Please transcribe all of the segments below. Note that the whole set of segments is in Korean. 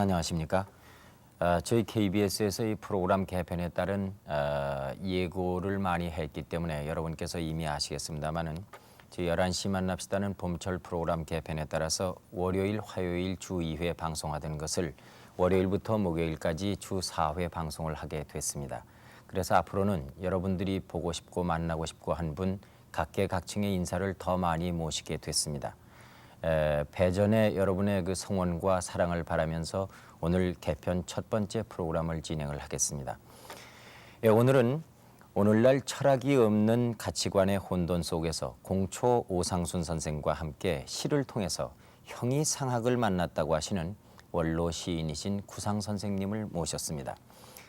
안녕하십니까? 저희 KBS에서 이 프로그램 개편에 따른 예고를 많이 했기 때문에 여러분께서 이미 아시겠습니다만은 저희 11시 만납시다는 봄철 프로그램 개편에 따라서 월요일, 화요일 주 2회 방송하던 것을 월요일부터 목요일까지 주 4회 방송을 하게 됐습니다. 그래서 앞으로는 여러분들이 보고 싶고 만나고 싶고 한 분 각계각층의 인사를 더 많이 모시게 됐습니다. 배전에 여러분의 그 성원과 사랑을 바라면서 오늘 개편 첫 번째 프로그램을 진행을 하겠습니다. 오늘은 오늘날 철학이 없는 가치관의 혼돈 속에서 공초 오상순 선생과 함께 시를 통해서 형이 상학을 만났다고 하시는 원로 시인이신 구상 선생님을 모셨습니다.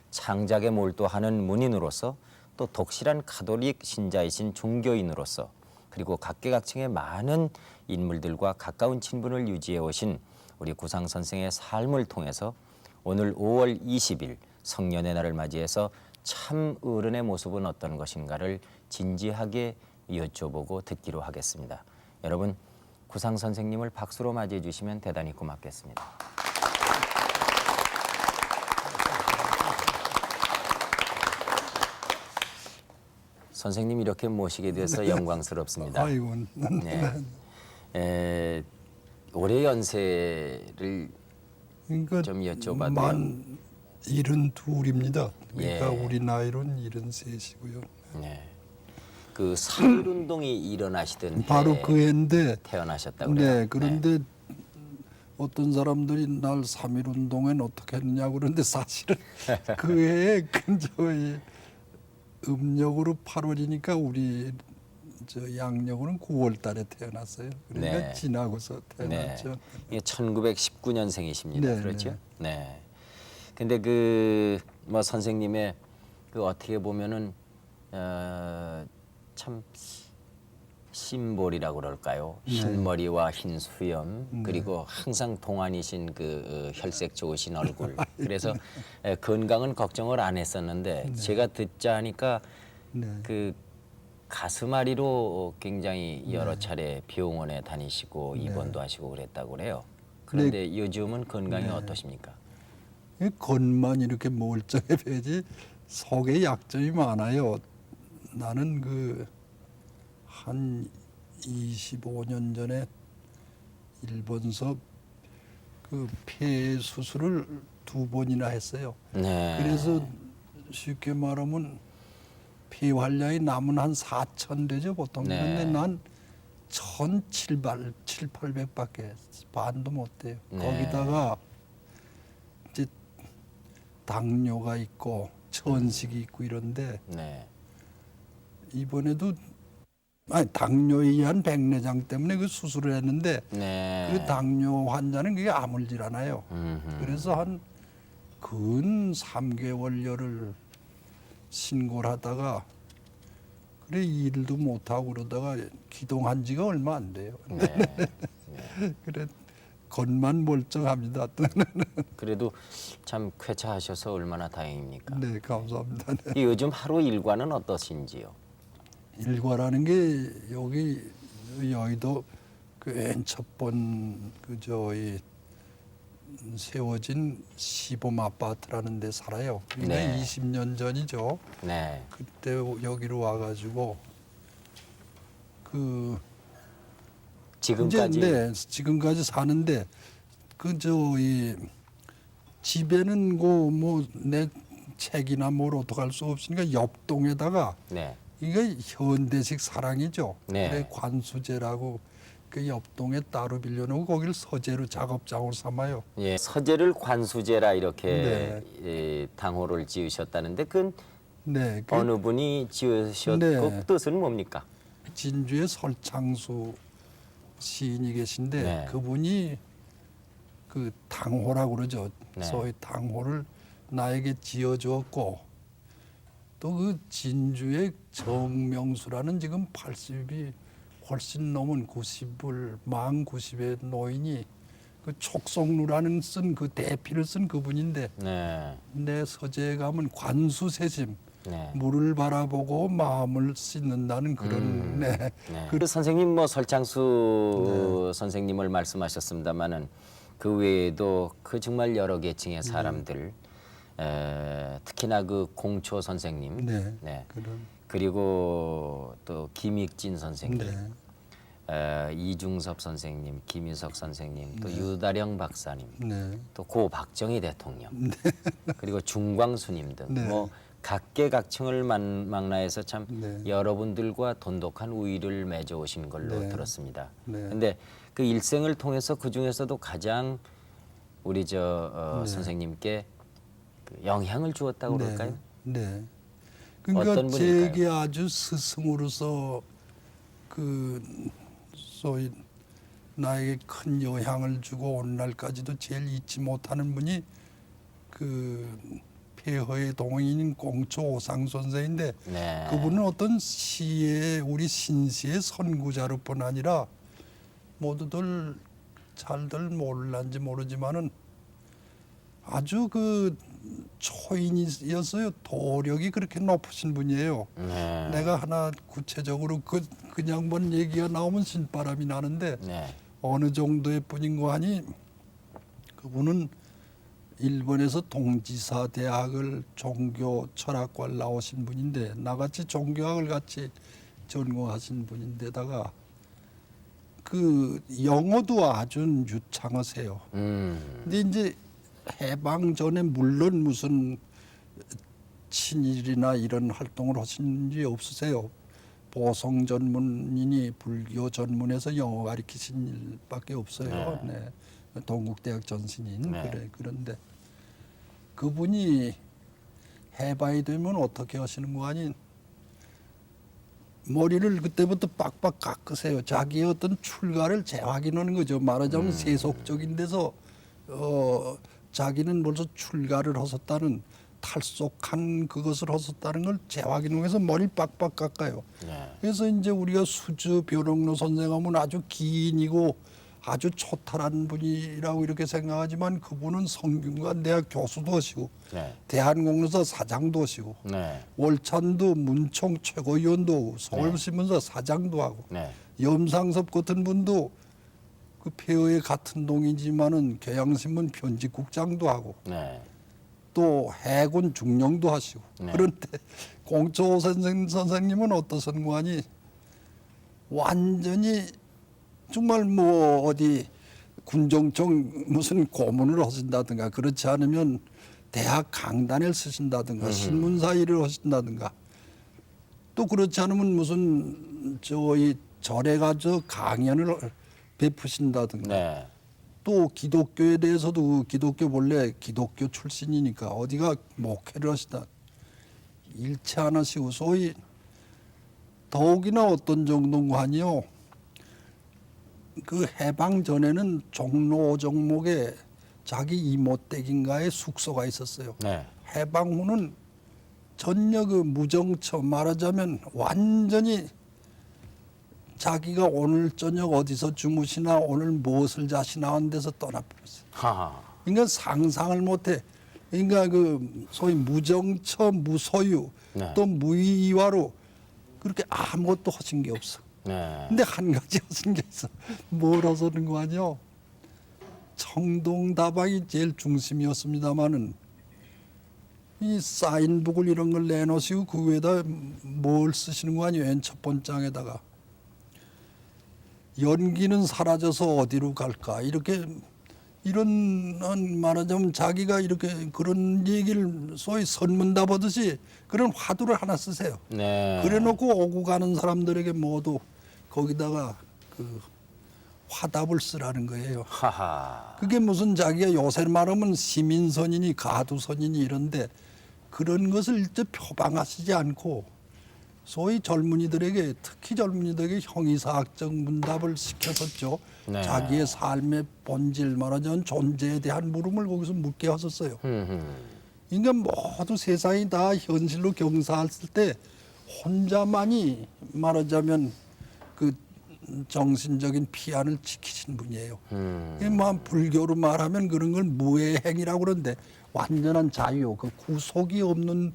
창작에 몰두하는 문인으로서 또 독실한 가톨릭 신자이신 종교인으로서 그리고 각계각층의 많은 인물들과 가까운 친분을 유지해 오신 우리 구상 선생의 삶을 통해서 오늘 5월 20일 성년의 날을 맞이해서 참 어른의 모습은 어떤 것인가를 진지하게 여쭤보고 듣기로 하겠습니다. 여러분, 구상 선생님을 박수로 맞이해 주시면 대단히 고맙겠습니다. 선생님 이렇게 모시게 돼서 영광스럽습니다. 아이고. 네. 올해 연세를 그러니까 좀 여쭤봐도요. 만 72입니다. 그러니까 예. 우리 나이로는 73이고요. 네. 그 3.1 운동이 일어나시던 바로 해에 그 해인데, 태어나셨다고 그래요. 네, 그런데 어떤 사람들이 날 3.1 운동엔 어떻게 했느냐고 그러는데 사실은 그 해에 저희 음력으로 8월이니까 우리 저 양력으로는 9월 달에 태어났어요. 그러니까 네. 지나고서 태어났죠. 네. 1919년생이십니다. 네, 그렇죠? 네. 근데 그 뭐 선생님의 그 어떻게 보면은 참 심볼이라고 그럴까요? 흰 머리와 흰 수염 그리고 항상 동안이신 그 혈색 좋으신 얼굴. 그래서 건강은 걱정을 안 했었는데 제가 듣자 하니까 그 가슴앓이로 굉장히 여러 차례 병원에 다니시고 입원도 하시고 그랬다고 그래요. 그런데 요즘은 건강이 어떠십니까? 겉만 이렇게 멀쩡해 보이지 속에 약점이 많아요. 나는 그 한 25년 전에 일본서 그 폐 수술을 2번이나 했어요. 네. 그래서 쉽게 말하면 폐 활량이 남은 한 4천 되죠 보통. 네. 그런데 난 1,700밖에 반도 못 돼요. 네. 거기다가 이제 당뇨가 있고 천식이 있고 이런데 네. 이번에도 당뇨에 의한 백내장 때문에 그 수술을 했는데 네. 그 당뇨 환자는 그게 아물질 않아요. 그래서 한 근 3개월여를 신고를 하다가 그래 일도 못 하고 그러다가 기동한 지가 얼마 안 돼요. 네. 그래 겉만 멀쩡합니다. 그래도 참 쾌차하셔서 얼마나 다행입니까? 네, 감사합니다. 네. 이 요즘 하루 일과는 어떠신지요? 일과라는 게 여기 여의도 그 맨 첫 번 그 저희 세워진 시범 아파트라는 데 살아요. 그러니까 네. 20년 전이죠. 네. 그때 여기로 와가지고 그 지금까지 이제 지금까지 사는데 그 저희 집에는 그 뭐 내 책이나 뭘 어떡할 수 없으니까 옆동에다가 네. 이게 현대식 사랑이죠. 네. 그래 관수제라고 그 옆동에 따로 빌려놓고 거기를 서재로 작업장으로 삼아요. 예, 서재를 관수제라 이렇게 당호를 지으셨다는데 그건 네, 그 어느 분이 지으셨고 네. 뜻은 뭡니까? 진주의 설창수 시인이 계신데 네. 그분이 그 당호라고 그러죠. 네. 소위 당호를 나에게 지어주었고 또 그 진주의 정명수라는 지금 80이 훨씬 넘은 90을 만 90의 노인이 그 촉성루라는 쓴 그 대피를 쓴 그분인데 네. 내 서재에 가면 관수세심 네. 물을 바라보고 마음을 씻는다는 그런 네. 네. 그 선생님 뭐 설창수 선생님을 말씀하셨습니다만은 그 외에도 그 정말 여러 계층의 사람들, 특히나 그 공초 선생님, 네. 그리고 또 김익진 선생님, 네. 이중섭 선생님, 김희석 선생님, 또 유다령 박사님, 네. 또 고 박정희 대통령, 그리고 중광수님 등 네. 뭐 각계각층을 망라해서 참 네. 여러분들과 돈독한 우위를 맺어오신 걸로 네. 들었습니다. 네. 그런데 그 일생을 통해서 그 중에서도 가장 우리 네. 선생님께 그 영향을 주었다고 그럴까요? 네. 그러니까 어떤 분일까요? 제게 아주 스승으로서 그 소위 나에게 큰 영향을 주고 오늘날까지도 제일 잊지 못하는 분이 그 폐허의 동인인 공초 오상 선생인데 네. 그분은 어떤 시의 우리 신시의 선구자로 뿐 아니라 모두들 잘들 몰랐는지 모르지만은 아주 그 초인이었어요. 도력이 그렇게 높으신 분이에요. 네. 내가 하나 구체적으로 그냥 뭔 얘기가 나오면 신바람이 나는데 네. 어느 정도의 뿐인고 하니 그분은 일본에서 동지사 대학을 종교 철학과를 나오신 분인데 나같이 종교학을 같이 전공하신 분인데다가 그 영어도 아주 유창하세요. 근데 이제 해방 전에 물론 무슨 친일이나 이런 활동을 하신 지 없으세요. 보성 전문이니 불교 전문에서 영어 가르치신 일밖에 없어요. 네. 동국대학 전신인 네. 그런데 그분이 해방이 되면 어떻게 하시는 거 아닌 머리를 그때부터 빡빡 깎으세요. 자기의 어떤 출가를 재확인하는 거죠. 말하자면 세속적인 데서 자기는 벌써 출가를 하셨다는 탈속한 그것을 하셨다는 걸 재확인해서 머리 빡빡 깎아요. 네. 그래서 이제 우리가 수주 벼롱로 선생하면 아주 기인이고 아주 초탈한 분이라고 이렇게 생각하지만 그분은 성균관 대학 교수도 하시고 네. 대한공로사 사장도 하시고 네. 월찬도 문총 최고위원도 하고 서울신문사 사장도 하고 네. 염상섭 같은 분도 그 폐허의 같은 동이지만은 교양신문 편집국장도 하고 네. 또 해군 중령도 하시고 네. 그런데 공초 선생님은 어떠신 거 아니 완전히 정말 뭐 어디 군정청 무슨 고문을 하신다든가 그렇지 않으면 대학 강단을 쓰신다든가 신문사 일을 하신다든가 또 그렇지 않으면 무슨 저희 절에 가서 강연을 베푸신다든가 네. 또 기독교에 대해서도 기독교 본래 기독교 출신이니까 어디가 목회를 하시다 일체 안 하시고 소위 더욱이나 어떤 정도인가 하니요. 그 해방 전에는 종로 종목에 자기 이모댁인가에 숙소가 있었어요. 네. 해방 후는 전혀 그 무정처 말하자면 완전히 자기가 오늘 저녁 어디서 주무시나 오늘 무엇을 자시나 하는 데서 떠나버렸어요. 하하. 그러니까 상상을 못해. 그러니까 그 소위 무정처 무소유 네. 또 무이화로 그렇게 아무것도 하신 게 없어. 네. 근데 한 가지 하신 게 있어. 뭘 하서는 거 아니요? 청동다방이 제일 중심이었습니다마는 이 사인북을 이런 걸 내놓으시고 그 위에다 뭘 쓰시는 거 아니에요? 맨 첫 번장에다가 연기는 사라져서 어디로 갈까? 이렇게 이런 말하자면 자기가 이렇게 그런 얘기를 소위 선문답 하듯이 그런 화두를 하나 쓰세요. 네. 그래놓고 오고 가는 사람들에게 모두 거기다가 그 화답을 쓰라는 거예요. 하하. 그게 무슨 자기가 요새 말하면 시민선이니 가두선이니 이런데 그런 것을 일제 표방하시지 않고 소위 젊은이들에게 특히 젊은이들에게 형이사학적 문답을 시켰었죠. 네. 자기의 삶의 본질 말하자면 존재에 대한 물음을 거기서 묻게 하셨어요. 그러니까 모두 세상이 다 현실로 경사했을 때 혼자만이 말하자면 그 정신적인 피안을 지키신 분이에요. 뭐 불교로 말하면 그런 걸 무해행이라고 그러는데 완전한 자유, 그 구속이 없는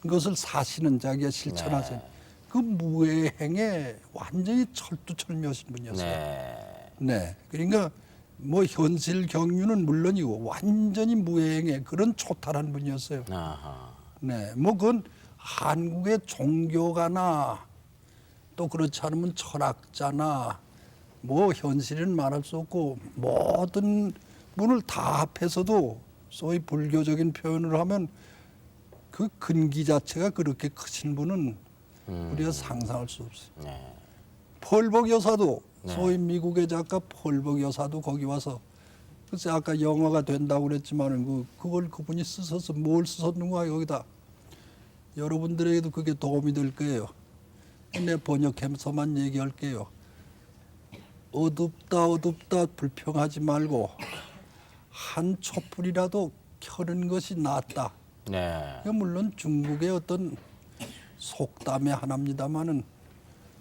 것을 사시는 자기가 실천하세요. 그 무해행에 완전히 철두철미하신 분이었어요. 네. 네. 그러니까 뭐 현실 경륜은 물론이고 완전히 무해행의 그런 초탈한 분이었어요. 아하. 네, 뭐 그건 한국의 종교가나 또 그렇지 않으면 철학자나 뭐 현실은 말할 수 없고 모든 분을 다 합해서도 소위 불교적인 표현을 하면 그 근기 자체가 그렇게 크신 분은 우리가 상상할 수 없어요. 네. 펄벅 여사도 네. 소위 미국의 작가 펄벅 여사도 거기 와서 글쎄 아까 영화가 된다고 그랬지만은 그걸 그분이 쓰셔서 뭘 쓰셨는가 여기다 여러분들에게도 그게 도움이 될 거예요. 내 번역해서만 얘기할게요. 어둡다 불평하지 말고 한 촛불이라도 켜는 것이 낫다. 네. 물론 중국의 어떤 속담의 하나입니다마는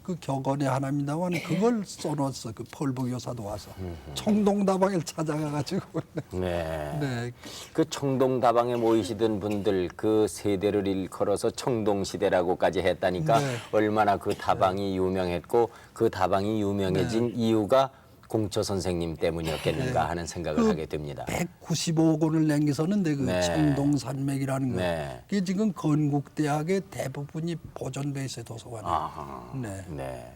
그 격언의 하나입니다만 그걸 써놨어. 그 펄벅 여사도 와서 청동다방을 찾아가가지고 네. 네. 그 청동다방에 모이시던 분들 그 세대를 일컬어서 청동시대라고까지 했다니까 네. 얼마나 그 다방이 유명했고 그 다방이 유명해진 이유가 공처 선생님 때문이었겠는가 하는 생각을 하게 됩니다. 195권을 남기서는데 그 네. 청동산맥이라는 거. 네. 그게 지금 건국대학의 대부분이 보존돼 있어요 도서관에. 아하. 네. 네.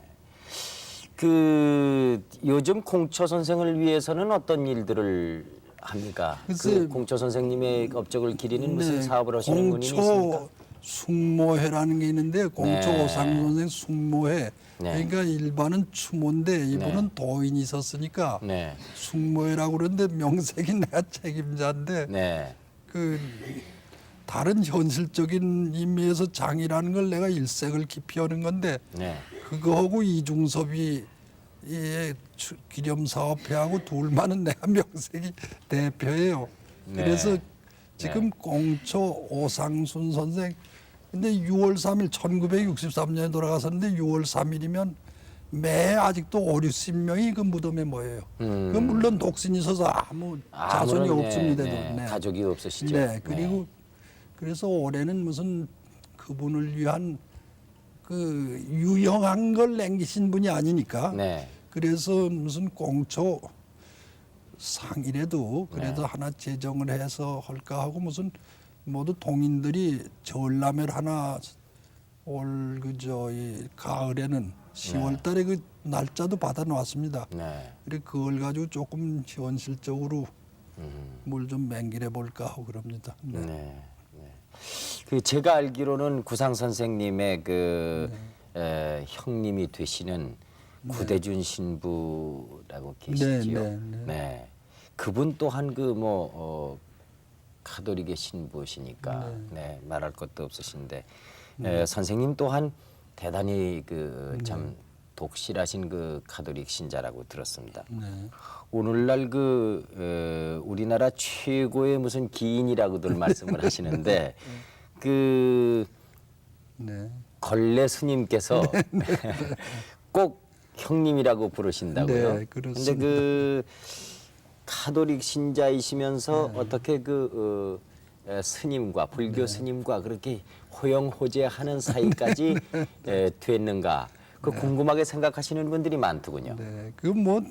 그 요즘 공처 선생을 위해서는 어떤 일들을 합니까? 글쎄, 그 공처 선생님의 업적을 기리는 무슨 사업을 하시는 분이 있습니까? 공처 숙모회라는 게 있는데 공처 네. 오상 선생 숙모회. 네. 그러니까 일반은 추모인데 이분은 도인이 있었으니까 네. 숙모회라고 그러는데 명색이 내가 책임자인데 네. 그 다른 현실적인 의미에서 장이라는 걸 내가 일색을 기피하는 건데 네. 그거하고 이중섭이 기념사업회하고 둘만은 내가 명색이 대표예요. 네. 그래서 지금 공처 오상순 선생 근데 6월 3일 1963년에 돌아가셨는데 6월 3일이면 매 아직도 5, 60명이 그 무덤에 모여요. 그 물론 독신이 있어서 아무 자손이 아무런, 없습니다. 네. 가족이 없으시죠. 네, 그리고 그래서 올해는 무슨 그분을 위한 그 유형한 걸 남기신 분이 아니니까. 네. 그래서 무슨 공처 상이라도 그래도 하나 제정을 해서 할까 하고 무슨 모두 동인들이 전람회를 하나 올 그저 이 가을에는 10월달에 그 날짜도 받아 놓았습니다. 네. 그래 그걸 가지고 조금 현실적으로 뭘 좀 맹길해 볼까 하고 그럽니다. 네. 네. 그 제가 알기로는 구상 선생님의 그 형님이 되시는 구대준 신부라고 계시지요. 네. 그분 또한 그 뭐 카톨릭의 신부시니까 네. 말할 것도 없으신데 선생님 또한 대단히 그 참 독실하신 그 카톨릭 신자라고 들었습니다. 오늘날 그 우리나라 최고의 무슨 기인이라고들 말씀을 하시는데 그 네. 걸레 스님께서 꼭 형님이라고 부르신다고요. 네, 그렇습니다. 근데 그 카톨릭 신자이시면서 어떻게 그 스님과 불교 스님과 그렇게 호영호재하는 사이까지 됐는가? 그 궁금하게 생각하시는 분들이 많더군요. 네, 그 뭐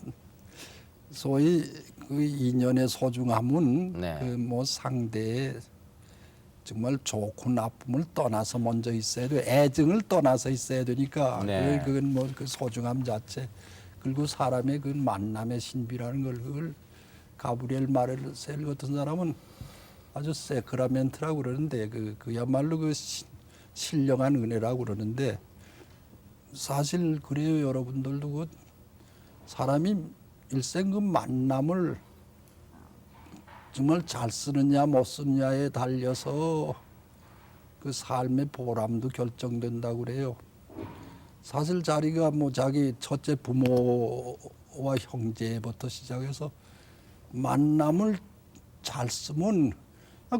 소위 그 인연의 소중함은 네. 그 뭐 상대의 정말 좋고 나쁨을 떠나서 먼저 있어야 돼. 애증을 떠나서 있어야 되니까 네. 그건 뭐 그 소중함 자체 그리고 사람의 그 만남의 신비라는 걸 그걸 가브리엘 마르셀 같은 사람은 아주 세크라멘트라고 그러는데 그야말로 그 신령한 은혜라고 그러는데 사실 그래요. 여러분들도 그 사람이 일생 그 만남을 정말 잘 쓰느냐 못 쓰느냐에 달려서 그 삶의 보람도 결정된다고 그래요. 사실 자기가 뭐 자기 첫째 부모와 형제부터 시작해서 만남을 잘 쓰면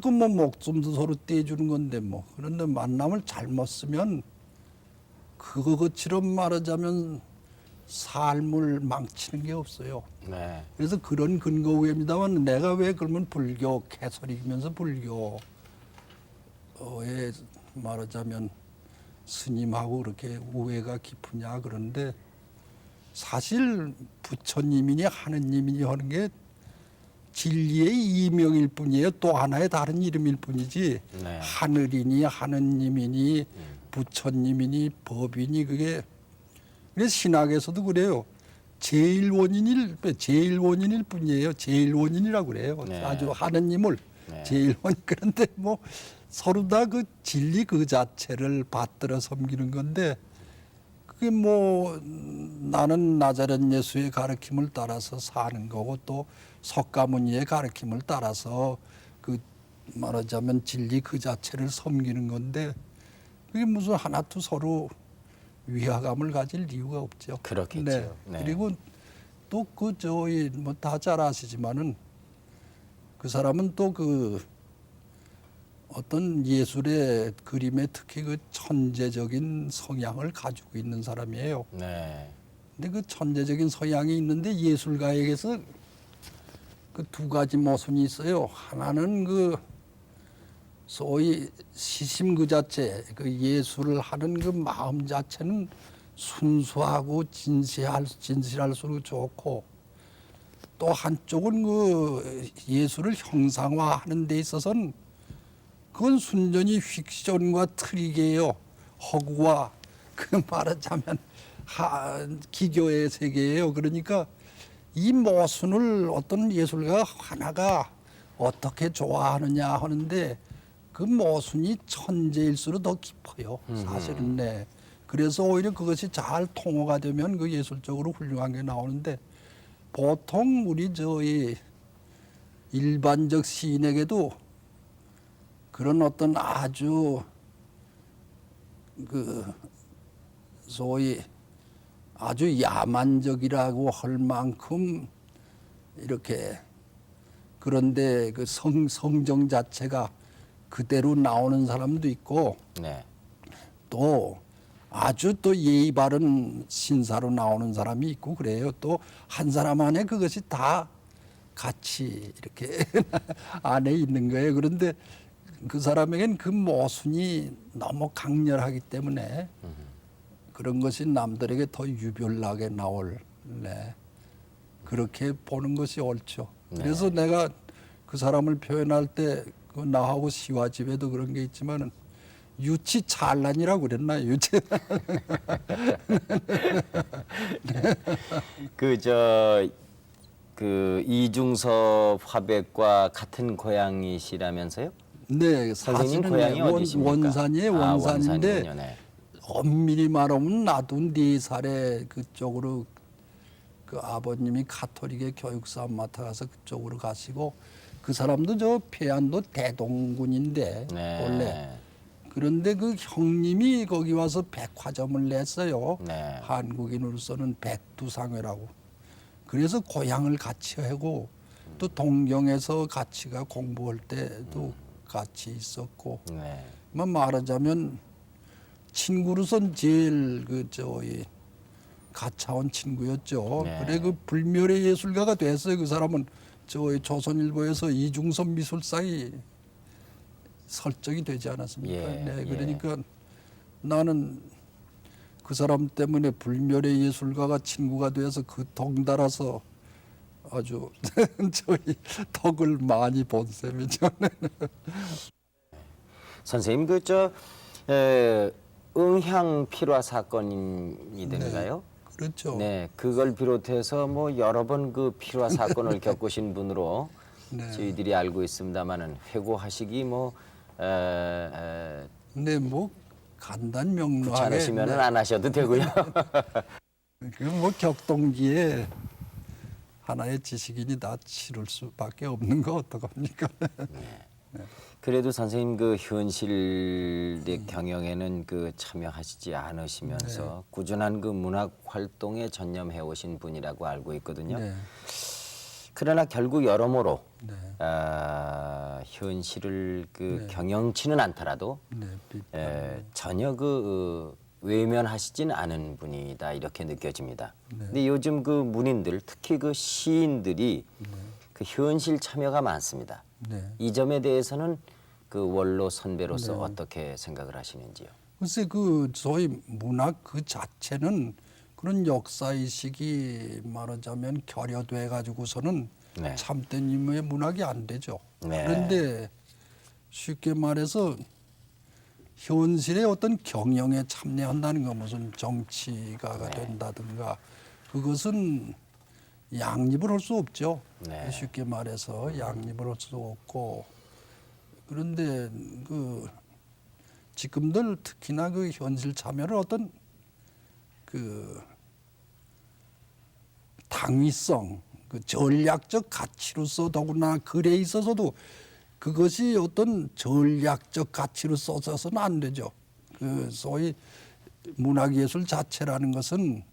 그 뭐 목숨도 서로 떼주는 건데 뭐 그런데 만남을 잘못 쓰면 그것처럼 말하자면 삶을 망치는 게 없어요. 네. 그래서 그런 근거 위에입니다만 내가 왜 그러면 불교 캐서릭이면서 불교에 말하자면 스님하고 그렇게 우애가 깊으냐 그런데 사실 부처님이니 하느님이니 하는 게 진리의 이명일 뿐이에요. 또 하나의 다른 이름일 뿐이지. 네. 하늘이니 하느님이니 부처님이니 법이니 그게 그래서 신학에서도 그래요. 제일 원인일 뿐이에요. 제일 원인이라고 그래요. 네. 아주 하느님을 네. 제일 원인. 그런데 뭐 서로 다 그 진리 그 자체를 받들어 섬기는 건데 그게 뭐 나는 나자렛 예수의 가르침을 따라서 사는 거고 또 석가모니의 가르침을 따라서 그 말하자면 진리 그 자체를 섬기는 건데 그게 무슨 하나도 서로 위화감을 가질 이유가 없죠. 그렇겠죠. 네. 네. 그리고 또 그 저희 뭐 다 잘 아시지만은 그 사람은 또 그 어떤 예술의 그림에 특히 그 천재적인 성향을 가지고 있는 사람이에요. 네. 근데 그 천재적인 성향이 있는데 예술가에게서 그 두 가지 모순이 있어요. 하나는 그 소위 시심 그 자체, 그 예술을 하는 그 마음 자체는 순수하고 진실할수록 좋고 또 한쪽은 그 예술을 형상화하는 데 있어서는 그건 순전히 픽션과 트릭이에요. 허구와 그 말하자면 기교의 세계예요. 그러니까 이 모순을 어떤 예술가 하나가 어떻게 좋아하느냐 하는데 그 모순이 천재일수록 더 깊어요. 사실은 네. 그래서 오히려 그것이 잘 통호가 되면 그 예술적으로 훌륭한 게 나오는데 보통 우리 저희 일반적 시인에게도 그런 어떤 아주 그 소위 아주 야만적이라고 할 만큼 이렇게 그런데 그 성정 자체가 그대로 나오는 사람도 있고 네. 또 아주 또 예의 바른 신사로 나오는 사람이 있고 그래요. 또 한 사람 안에 그것이 다 같이 이렇게 안에 있는 거예요. 그런데 그 사람에겐 그 모순이 너무 강렬하기 때문에 그런 것이 남들에게 더 유별나게 나올 네. 그렇게 보는 것이 옳죠. 네. 그래서 내가 그 사람을 표현할 때 그 나하고 시화집에도 그런 게 있지만은 유치 찬란이라고 그랬나 유치 그 이중섭 화백과 같은 고향이시라면서요? 네 선생님 사실은 고향이 어디십니까? 원산이에요. 아, 원산인데 원산이군요. 네. 엄밀히 말하면 나도 4살에 그쪽으로 그 아버님이 가톨릭의 교육사 맡아가서 그쪽으로 가시고 그 사람도 저 pé안도 대동군인데 네. 원래 그런데 그 형님이 거기 와서 백화점을 냈어요. 네. 한국인으로서는 백두상회라고. 그래서 고향을 같이 하고 또 동경에서 같이가 공부할 때도 같이 있었고 네. 뭐 말하자면 친구로선 제일 그 저기 가차원 친구였죠. 네. 그래 그 불멸의 예술가가 됐어요. 그 사람은 저희 조선일보에서 이중섭 미술상이 설정이 되지 않았습니까? 예, 네, 예. 그러니까 나는 그 사람 때문에 불멸의 예술가가 친구가 돼서 그 덩달아서 아주 저희 덕을 많이 본 셈이죠. 선생님 응향 필화 사건이든가요? 그렇죠. 네, 그걸 비롯해서 뭐 여러 번 그 필화 사건을 겪으신 분으로 네. 저희들이 알고 있습니다만은 회고하시기 뭐 네, 뭐 간단 명료하게 귀찮으시면은 안 하셔도 되고요. 그뭐 격동기에 하나의 지식인이 다 치를 수밖에 없는 거 어떡합니까? 그래도 선생님 그 현실의 경영에는 그 참여하시지 않으시면서 꾸준한 그 문학 활동에 전념해 오신 분이라고 알고 있거든요. 네. 그러나 결국 여러모로 네. 현실을 그 경영치는 않더라도 네. 전혀 그 외면하시진 않은 분이다 이렇게 느껴집니다. 근데 요즘 그 문인들 특히 그 시인들이 그 현실 참여가 많습니다. 네. 이 점에 대해서는 그 원로 선배로서 어떻게 생각을 하시는지요? 글쎄 그 소위 문학 그 자체는 그런 역사의식이 말하자면 결여돼 가지고서는 네. 참된 의미의 문학이 안 되죠. 네. 그런데 쉽게 말해서 현실의 어떤 경영에 참여한다는 거, 무슨 정치가가 된다든가, 그것은 양립을 할 수 없죠. 네. 쉽게 말해서 양립을 할 수 없고. 그런데 그 지금들 특히나 그 현실 참여를 어떤 그 당위성, 그 전략적 가치로서 더구나 글에 있어서도 그것이 어떤 전략적 가치로 써서는 안 되죠. 그 소위 문학예술 자체라는 것은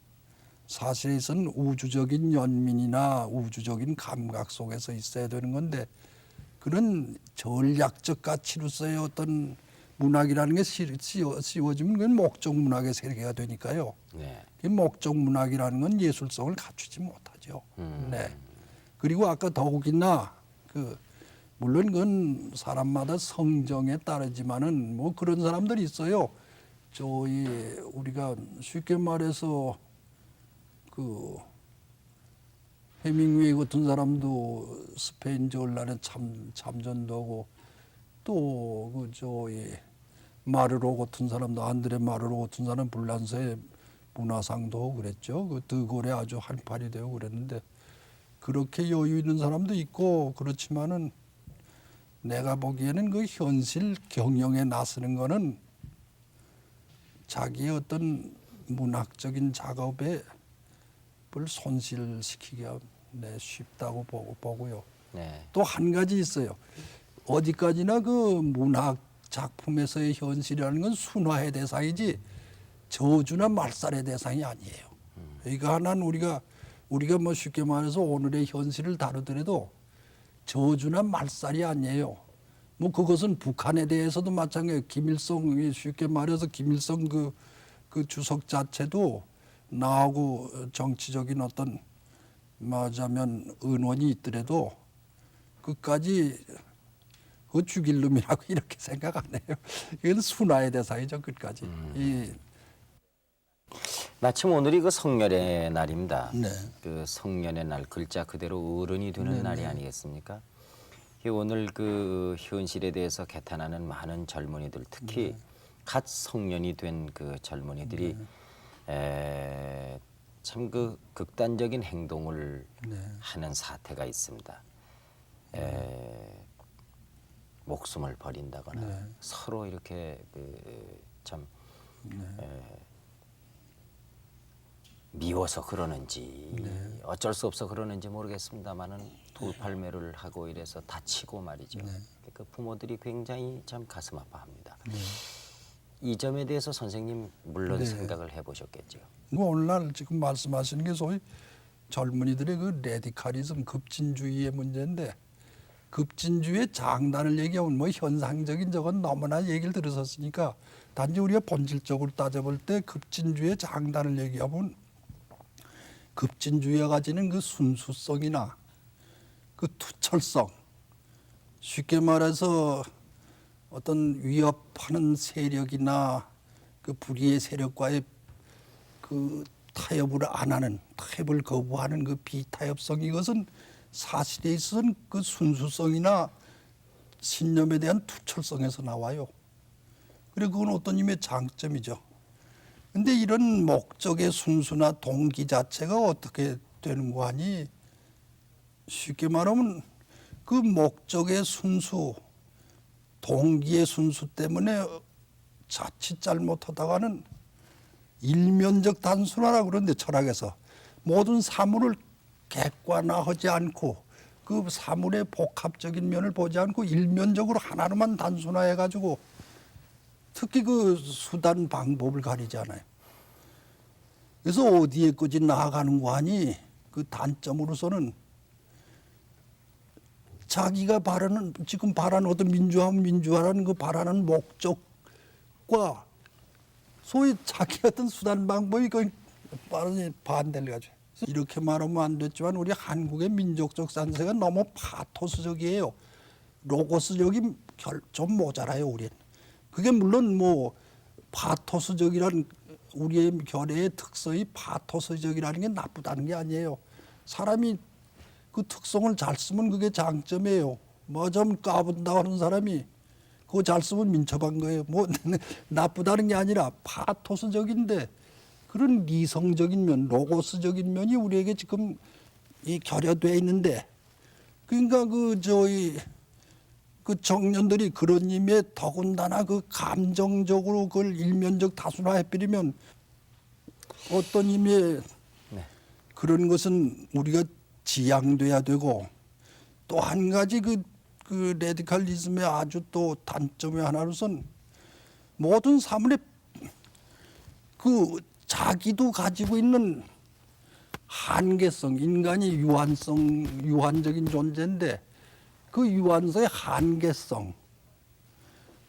사실에서는 우주적인 연민이나 우주적인 감각 속에서 있어야 되는 건데, 그런 전략적 가치로서의 어떤 문학이라는 게 씌워지면 그건 목적 문학의 세계가 되니까요. 네. 이 목적 문학이라는 건 예술성을 갖추지 못하죠. 네. 그리고 아까 더욱이나 그 물론 그건 사람마다 성정에 따르지만은 뭐 그런 사람들이 있어요. 저희 우리가 쉽게 말해서 그 해밍웨이 같은 사람도 스페인 전란에 참전도 하고, 또 그 저희 마르로 같은 사람도, 안드레 마르로 같은 사람 불란서에 문화상도 하고 그랬죠. 그 드골에 아주 한판이 되고 그랬는데, 그렇게 여유 있는 사람도 있고. 그렇지만은 내가 보기에는 그 현실 경영에 나서는 거는 자기의 어떤 문학적인 작업에 을 손실시키기가 쉽다고 보고요. 네. 또 한 가지 있어요. 어디까지나 그 문학 작품에서의 현실이라는 건 순화의 대상이지 저주나 말살의 대상이 아니에요. 그러니까 하나는 우리가 뭐 쉽게 말해서 오늘의 현실을 다루더라도 저주나 말살이 아니에요. 뭐 그것은 북한에 대해서도 마찬가지예요. 김일성이 쉽게 말해서 김일성 그 주석 자체도 나하고 정치적인 어떤 말하자면 은원이 있더라도 끝까지 그 죽일 놈이라고 이렇게 생각 안 해요. 이건 순화의 대상이죠, 끝까지. 마침 오늘이 그 성년의 날입니다. 네. 그 성년의 날, 글자 그대로 어른이 되는 날이 아니겠습니까? 오늘 그 현실에 대해서 개탄하는 많은 젊은이들, 특히 갓 성년이 된 그 젊은이들이 참 그 극단적인 행동을 하는 사태가 있습니다. 목숨을 버린다거나 서로 이렇게 참 미워서 그러는지 어쩔 수 없어 그러는지 모르겠습니다만은 돌팔매를 하고 이래서 다치고 말이죠. 그 부모들이 굉장히 참 가슴 아파합니다. 이 점에 대해서 선생님 물론 생각을 해보셨겠죠. 뭐 오늘날 지금 말씀하시는 게 소위 젊은이들의 그 레디칼리즘, 급진주의의 문제인데, 급진주의의 장단을 얘기하면 뭐 현상적인 저건 너무나 얘기를 들으셨으니까 단지 우리가 본질적으로 따져볼 때 급진주의의 장단을 얘기하면, 급진주의가 가지는 그 순수성이나 그 투철성, 쉽게 말해서 어떤 위협하는 세력이나 그 불의의 세력과의 그 타협을 안 하는, 타협을 거부하는 그 비타협성, 이것은 사실에 있어서는 그 순수성이나 신념에 대한 투철성에서 나와요. 그리고 그건 어떤 의미의 장점이죠. 근데 이런 목적의 순수나 동기 자체가 어떻게 되는 거 하니, 쉽게 말하면 그 목적의 순수, 동기의 순수 때문에 자칫 잘못하다가는 일면적 단순화라 그러는데, 철학에서 모든 사물을 객관화하지 않고 그 사물의 복합적인 면을 보지 않고 일면적으로 하나로만 단순화해가지고 특히 그 수단 방법을 가리지 않아요. 그래서 어디에까지 나아가는 거 하니, 그 단점으로서는 자기가 바라는, 지금 바라는 어떤 민주화라는 그 바라는 목적과 소위 자기 어떤 수단 방법이 거의 반대를 가지고, 이렇게 말하면 안 됐지만 우리 한국의 민족적 산세가 너무 파토스적이에요. 로고스적이 좀 모자라요, 우리는. 그게 물론 뭐 파토스적이란 우리의 견해의 특성이 파토스적이라는 게 나쁘다는 게 아니에요. 사람이 그 특성을 잘 쓰면 그게 장점이에요. 뭐 좀 까분다 하는 사람이 그거 잘 쓰면 민첩한 거예요. 뭐 나쁘다는 게 아니라 파토스적인데 그런 이성적인 면, 로고스적인 면이 우리에게 지금 이 결여돼 있는데, 그러니까 그 청년들이 그런 의미에 더군다나 그 감정적으로 그걸 일면적 다순화해버리면 어떤 의미에 그런 것은 우리가 지양돼야 되고, 또 한 가지 그 레디칼리즘의 아주 또 단점의 하나로선 모든 사물의 그 자기도 가지고 있는 한계성, 인간이 유한적인 존재인데 그 유한성의 한계성,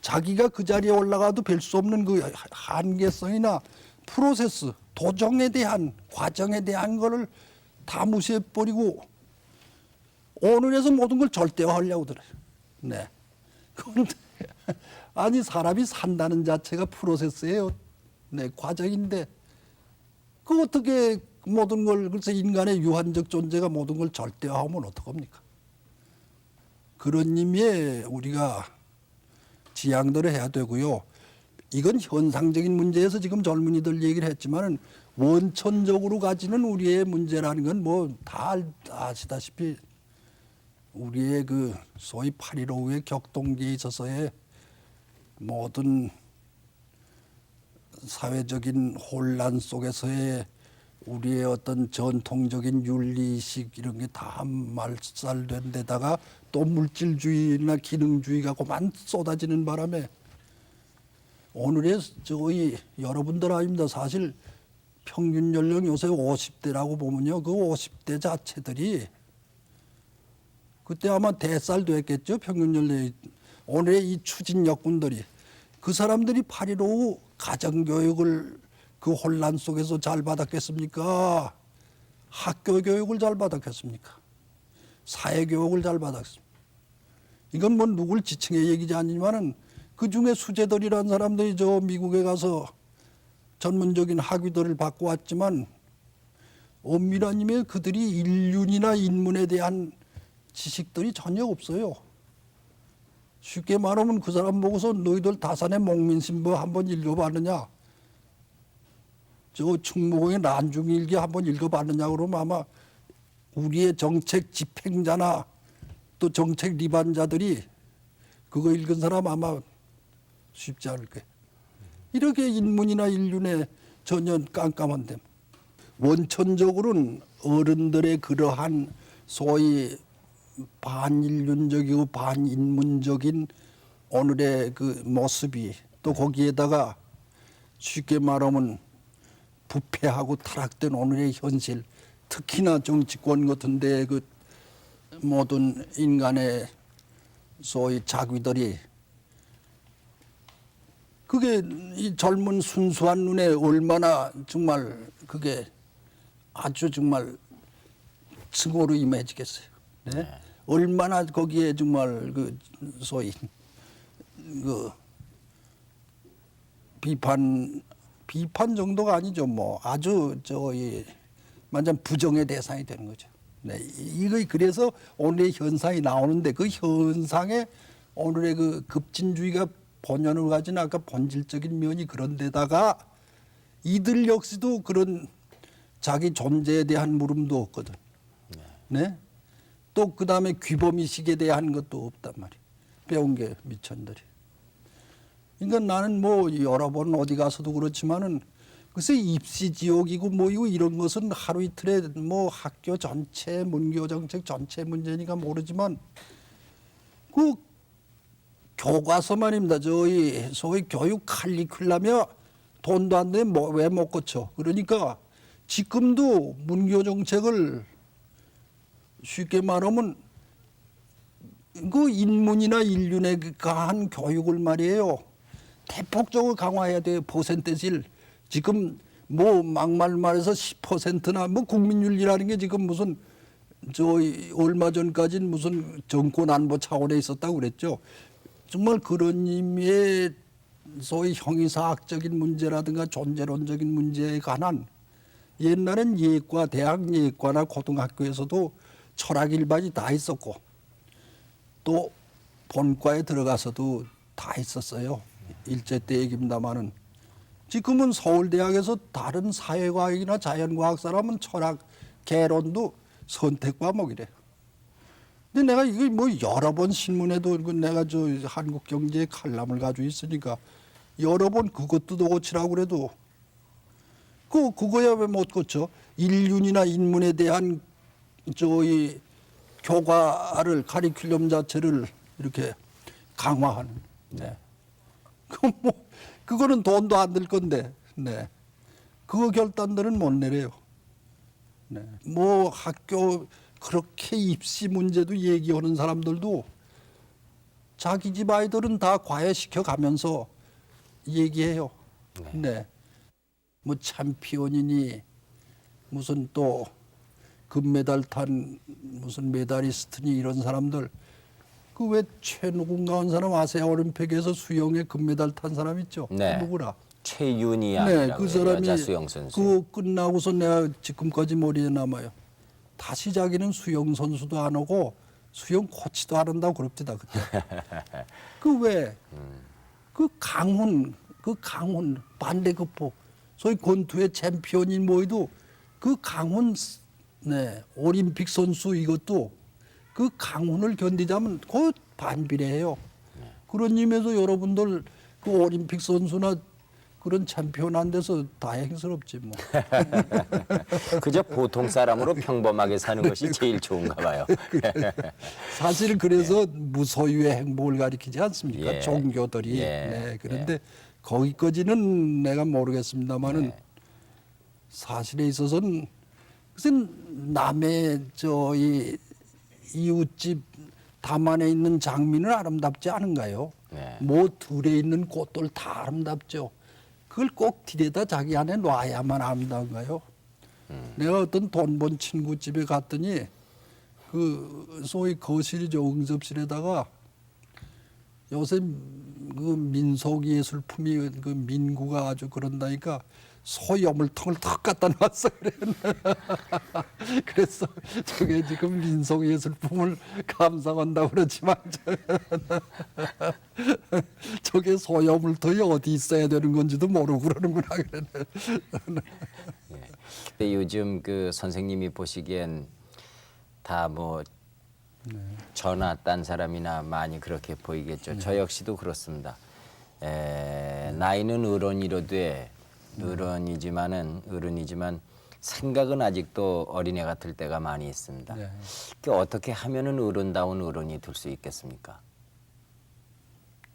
자기가 그 자리에 올라가도 뵐 수 없는 그 한계성이나 프로세스, 도정에 대한, 과정에 대한 거를 다 무시해버리고 오늘에서 모든 걸 절대화하려고 들어요. 네. 아니, 사람이 산다는 자체가 프로세스예요. 네, 과정인데 그 어떻게 모든 걸, 그래서 인간의 유한적 존재가 모든 걸 절대화하면 어떡합니까? 그런 의미에 우리가 지양들을 해야 되고요. 이건 현상적인 문제에서 지금 젊은이들 얘기를 했지만은 원천적으로 가지는 우리의 문제라는 건 뭐 다 아시다시피 우리의 그 소위 8.15의 격동기에 있어서의 모든 사회적인 혼란 속에서의 우리의 어떤 전통적인 윤리의식 이런 게 다 말살된 데다가 또 물질주의나 기능주의가 그만 쏟아지는 바람에 오늘의 저희 여러분들 아닙니다. 사실 평균 연령 요새 50대라고 보면요. 그 50대 자체들이 그때 아마 대살도 했겠죠. 평균 연령이. 오늘의 이 추진력군들이 그 사람들이 8.15 가정교육을 그 혼란 속에서 잘 받았겠습니까? 학교 교육을 잘 받았겠습니까? 사회교육을 잘 받았습니까? 이건 뭐 누굴 지칭의 얘기지 아니지만은 그 중에 수재들이라는 사람들이 저 미국에 가서 전문적인 학위들을 받고 왔지만 엄밀한 의미에 그들이 인륜이나 인문에 대한 지식들이 전혀 없어요. 쉽게 말하면 그 사람 보고서 너희들 다산의 목민신부 한번 읽어봤느냐, 저 충무공의 난중일기 한번 읽어봤느냐 그러면 아마 우리의 정책 집행자나 또 정책 리반자들이 그거 읽은 사람 아마 쉽지 않을 거예요. 이렇게 인문이나 인륜에 전혀 깜깜한데, 원천적으로는 어른들의 그러한 소위 반인륜적이고 반인문적인 오늘의 그 모습이 또 거기에다가 쉽게 말하면 부패하고 타락된 오늘의 현실, 특히나 정치권 같은 데 그 모든 인간의 소위 자귀들이 그게 이 젊은 순수한 눈에 얼마나 정말 그게 아주 정말 증오로 임해지겠어요. 네? 얼마나 거기에 정말 그 소위 그 비판 정도가 아니죠. 뭐 아주 저기 완전 부정의 대상이 되는 거죠. 네, 이거 그래서 오늘의 현상이 나오는데 그 현상에 오늘의 그 급진주의가 본연을 가진 아까 본질적인 면이 그런 데다가 이들 역시도 그런 자기 존재에 대한 물음도 없거든. 네? 또 그 다음에 규범의식에 대한 것도 없단 말이에요. 배운 게 미천들이. 그러니까 나는 뭐 여러 번 어디 가서도 그렇지만은 글쎄 입시지옥이고 뭐이고 이런 것은 하루 이틀에 뭐 학교 전체 문교 정책 전체 문제니까 모르지만 그 교과서 말입니다. 저희 소위 교육 칼리큘럼에 돈도 안 돼 왜 못 고쳐. 그러니까 지금도 문교 정책을 쉽게 말하면 그 인문이나 인륜에 강한 교육을 말이에요. 대폭적으로 강화해야 돼요. 퍼센테지를. 지금 뭐 막말 말해서 10%나 뭐 국민윤리라는 게 지금 무슨 저 얼마 전까지는 무슨 정권 안보 차원에 있었다고 그랬죠. 정말 그런 의미의 소위 형이사학적인 문제라든가 존재론적인 문제에 관한 옛날엔 예과, 대학 예과나 고등학교에서도 철학 일반이 다 있었고 또 본과에 들어가서도 다 있었어요. 일제 때 얘기입니다마는 지금은 서울대학에서 다른 사회과학이나 자연과학 사람은 철학, 개론도 선택 과목이래요. 근데 내가 이거 뭐 여러 번 신문에도 내가 저 한국경제의 칼럼을 가지고 있으니까 여러 번 그것도 고치라고 그래도 그거야 왜 못 고쳐? 인륜이나 인문에 대한 저희 교과를 카리큘럼 자체를 이렇게 강화하는. 네. 그거는 돈도 안 들 건데, 네. 그거 결단들은 못 내려요. 네. 뭐 학교 그렇게 입시 문제도 얘기하는 사람들도 자기 집 아이들은 다 과외시켜 가면서 얘기해요. 네. 뭐 챔피언이니 무슨 또 금메달 탄 무슨 메달리스트니 이런 사람들 그 왜 최누군가 한 사람 아시아 올림픽에서 수영에 금메달 탄 사람 있죠? 네. 누구라? 최윤희양이라고 네, 그 사람이 여자 수영 선수. 그 끝나고서 내가 지금까지 머리에 남아요. 다시 자기는 수영 선수도 안 하고 수영 코치도 안 한다고 그럽디다 그때. 그 왜? 그 강훈 반대급부 소위 권투의 챔피언인 뭐이도 그 강훈 네 올림픽 선수 이것도 그 강훈을 견디자면 그 반비례해요. 그런 의미에서 여러분들 그 올림픽 선수나 그런 챔피언 안 돼서 다행스럽지 뭐. 그저 보통 사람으로 평범하게 사는 것이 제일 좋은가 봐요. 사실 그래서 무소유의 행복을 가리키지 않습니까? 예. 종교들이. 예. 네, 그런데 거기까지는 내가 모르겠습니다만은 사실에 있어서는 글쎄 남의 저이 이웃집 담안에 있는 장미는 아름답지 않은가요? 네. 뭐 들에 있는 꽃들 다 아름답죠. 그걸 꼭 들여다 자기 안에 놔야만 아름다운가요? 내가 어떤 돈 번 친구 집에 갔더니 그 소위 거실이죠, 응접실에다가 요새 그 민속 예술품이 그 민구가 아주 그런다니까 소여물통을 턱 갖다 놨어 그래. 그래서 저게 지금 민속 예술품을 감상한다고 그러지만 저게 소여물통이 어디 있어야 되는 건지도 모르고 그러는구나 그래. 근데 요즘 그 선생님이 보시기엔 다 뭐 전화 딴 사람이나 많이 그렇게 보이겠죠. 저 역시도 그렇습니다. 나이는 어른이로되 어른이지만 생각은 아직도 어린애 같을 때가 많이 있습니다. 네. 어떻게 하면은 어른다운 어른이 될 수 있겠습니까?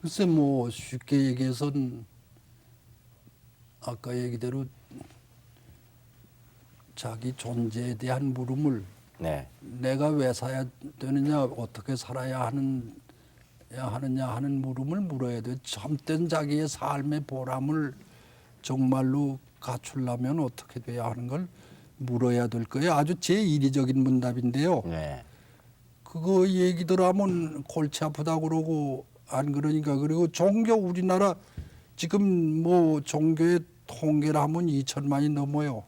글쎄 뭐 쉽게 얘기해서는 아까 얘기대로 자기 존재에 대한 물음을 네. 내가 왜 살아야 되느냐, 어떻게 살아야 하느냐 하는 물음을 물어야 돼. 참된 자기의 삶의 보람을 정말로 갖추려면 어떻게 돼야 하는 걸 물어야 될 거예요. 아주 제이리적인 문답인데요. 네. 그거 얘기들 하면 골치 아프다 그러고 안 그러니까. 그리고 종교 우리나라 지금 뭐 종교의 통계를 하면 2천만이 넘어요.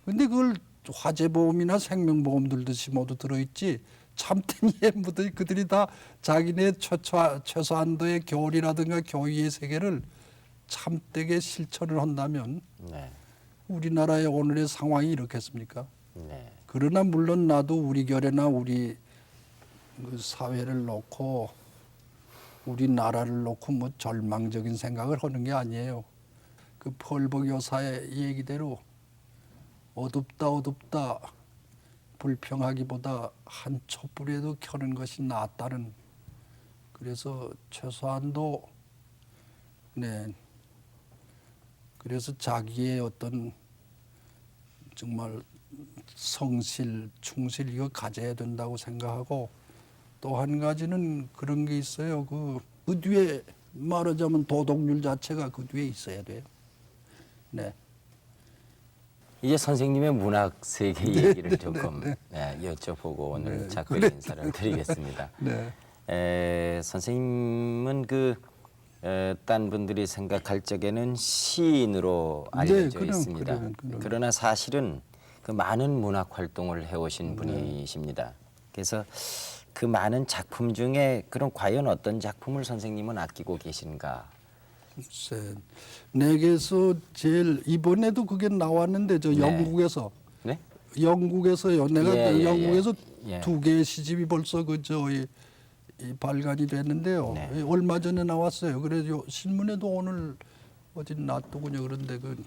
근데 그걸 화재보험이나 생명보험 들듯이 모두 들어있지 참된 예무들 그들이 다 자기네 최소한도의 교리라든가 교의의 세계를 참되게 실천을 한다면 네. 우리나라의 오늘의 상황이 이렇겠습니까? 네. 그러나 물론 나도 우리 결에나 우리 그 사회를 놓고 우리나라를 놓고 뭐 절망적인 생각을 하는 게 아니에요. 그 펄벅 여사의 얘기대로 어둡다 불평하기보다 한 촛불에도 켜는 것이 낫다는. 그래서 최소한도 네. 그래서 자기의 어떤 정말 성실, 충실 이거 가져야 된다고 생각하고 또 한 가지는 그런 게 있어요. 그 뒤에 말하자면 도덕률 자체가 그 뒤에 있어야 돼요. 네. 이제 선생님의 문학 세계 얘기를 조금 여쭤보고 오늘 작별 인사를 드리겠습니다. 네. 선생님은 그 딴 분들이 생각할 적에는 시인으로 알려져 그럼, 있습니다. 그럼. 그러나 사실은 그 많은 문학 활동을 해오신 네. 분이십니다. 그래서 그 많은 작품 중에 그럼 과연 어떤 작품을 선생님은 아끼고 계신가? 글쎄, 내게서 제일 이번에도 그게 나왔는데 저 네. 영국에서 네? 영국에서요. 내가 예, 영국에서 예. 2개의 시집이 벌써 이 발간이 됐는데요. 네. 얼마 전에 나왔어요. 그래서 신문에도 오늘 어디 놔두고요. 그런데 그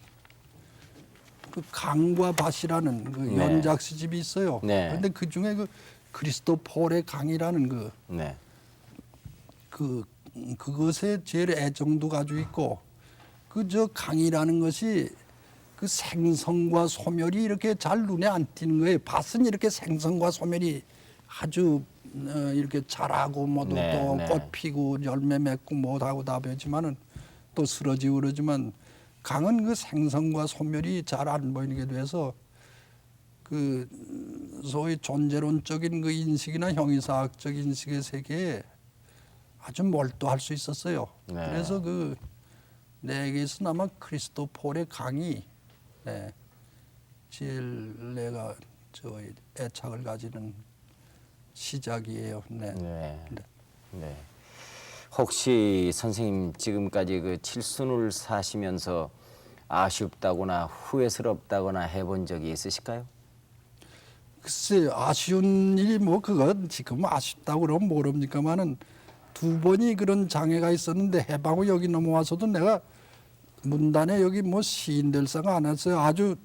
강과 밭이라는 그 네. 연작 시집이 있어요. 네. 그런데 그 중에 그 크리스토폴의 강이라는 네. 그것에 제일 애정도 가지고 있고 저 강이라는 것이 그 생선과 소멸이 이렇게 잘 눈에 안 띄는 거예요. 밭은 이렇게 생선과 소멸이 아주 이렇게 자라고 뭐도 네, 또 네. 꽃 피고 열매 맺고 뭐하고 다 배지만은 또 쓰러지고 그러지만 강은 그 생선과 소멸이 잘 안 보이게 돼서 그 소위 존재론적인 그 인식이나 형이사학적 인식의 세계에 아주 몰두할 수 있었어요. 네. 그래서 내게서는 아마 크리스토폴의 강이 제일 내가 애착을 가지는 시작이에요. 네. 네. 네. 혹시 선생님 지금까지 그 칠순을 사시면서 아쉽다거나 후회스럽다거나 해본 적이 있으실까요? 글쎄 아쉬운 일이 뭐 그건 지금 아쉽다고 그러면 모릅니까만은 2번이 그런 장애가 있었는데 해방후 여기 넘어와서도 내가 문단에 여기 뭐 시인 될 생각 안 했어요. 아주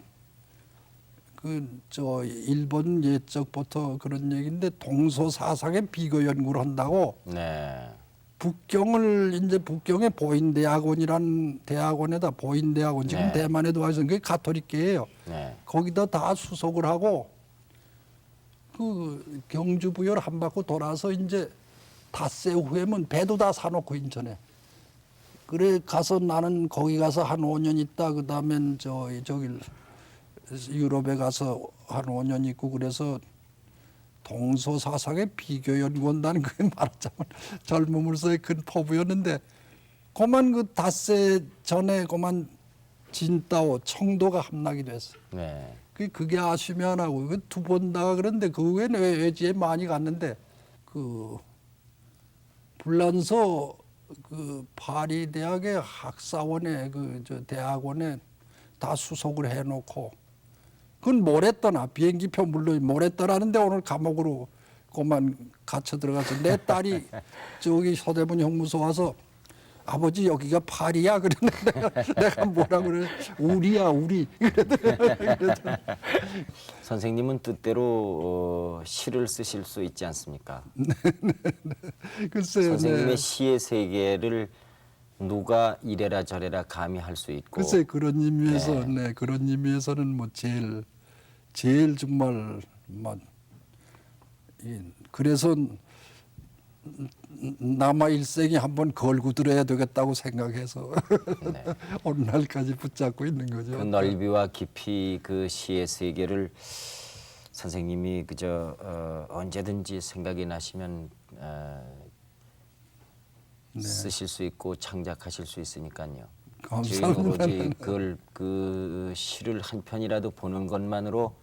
일본 옛적부터 그런 얘기인데 동서사상의 비교 연구를 한다고 네. 북경의 보인대학원이란 대학원에다 보인대학원 지금 네. 대만에도 와 있는 게 가톨릭계예요. 네. 거기다 다 수속을 하고 그 경주 부여를 한 바퀴 돌아서 이제 닷새 후에는 배도 다 사놓고 인천에. 그래 가서 나는 거기 가서 한 5년 있다 그다음엔 저기 유럽에 가서 한 5년 있고 그래서 동서사상의 비교 연구원다는 그 말하자면 젊음으로서의 큰 포부였는데 그만 그 닷새 전에 그만 진따오 청도가 함락이 됐어. 네. 그게 아쉬움이 안 하고 2번 나가 그런데 그 후에는 외지에 많이 갔는데 그 불란서 그 파리 대학의 학사원에 대학원에 다 수속을 해놓고 그건 모레 떠나 비행기표 물론 모레 떠나는데 오늘 감옥으로 그만 갇혀 들어가서 내 딸이 저기 서대문 형무소 와서 아버지 여기가 파리야 그랬는데 내가 뭐라 그래 우리야 우리 그랬더니 선생님은 뜻대로 시를 쓰실 수 있지 않습니까? 글쎄요. 선생님의 네. 시의 세계를 누가 이래라 저래라 감히 할 수 있고 글쎄 그런 의미에서 그런 의미에서는 뭐 제일 정말 그래서 남아 일생에 한번 걸고 들어야 되겠다고 생각해서 네. 오늘날까지 붙잡고 있는 거죠. 그 넓이와 깊이 그 시의 세계를 선생님이 그저 언제든지 생각이 나시면 쓰실 수 있고 창작하실 수 있으니까요. 감사합니다. 주인으로지 그 시를 한 편이라도 보는 것만으로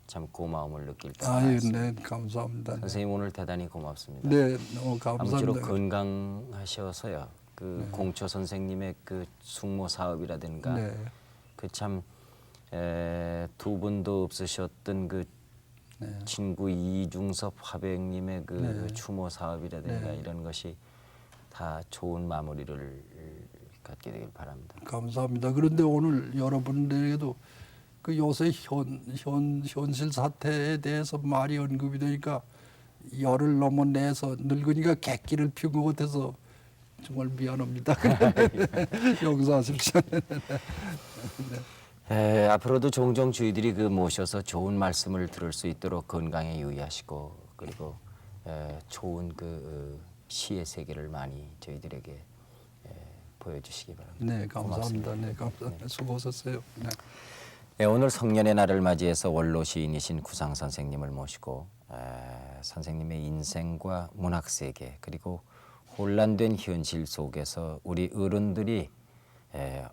참 고마움을 느낄 때가 아유, 많습니다. 네, 감사합니다. 선생님 오늘 대단히 고맙습니다. 네, 너무 아무쪼록 감사합니다. 건강하셔서요. 그 공초 선생님의 그 숙모 사업이라든가 네, 그 참 2분도 없으셨던 그 네. 친구 이중섭 화백님의 그 네. 추모 사업이라든가 네. 이런 것이 다 좋은 마무리를 갖게 되길 바랍니다. 감사합니다. 그런데 오늘 여러분들에게도 그 요새 현실 사태에 대해서 말이 언급이 되니까 열을 너무 내서 늙으니까 객기를 피운 것 같아서 정말 미안합니다. 용서하십시오. 앞으로도 종종 저희들이 그 모셔서 좋은 말씀을 들을 수 있도록 건강에 유의하시고 그리고 좋은 그 시의 세계를 많이 저희들에게 보여주시기 바랍니다. 네, 감사합니다. 네, 감사합니다. 수고하셨어요. 네. 네, 오늘 성년의 날을 맞이해서 원로 시인이신 구상 선생님을 모시고 선생님의 인생과 문학 세계 그리고 혼란된 현실 속에서 우리 어른들이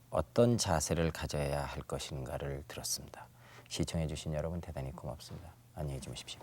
어떤 자세를 가져야 할 것인가를 들었습니다. 시청해 주신 여러분 대단히 고맙습니다. 안녕히 주무십시오.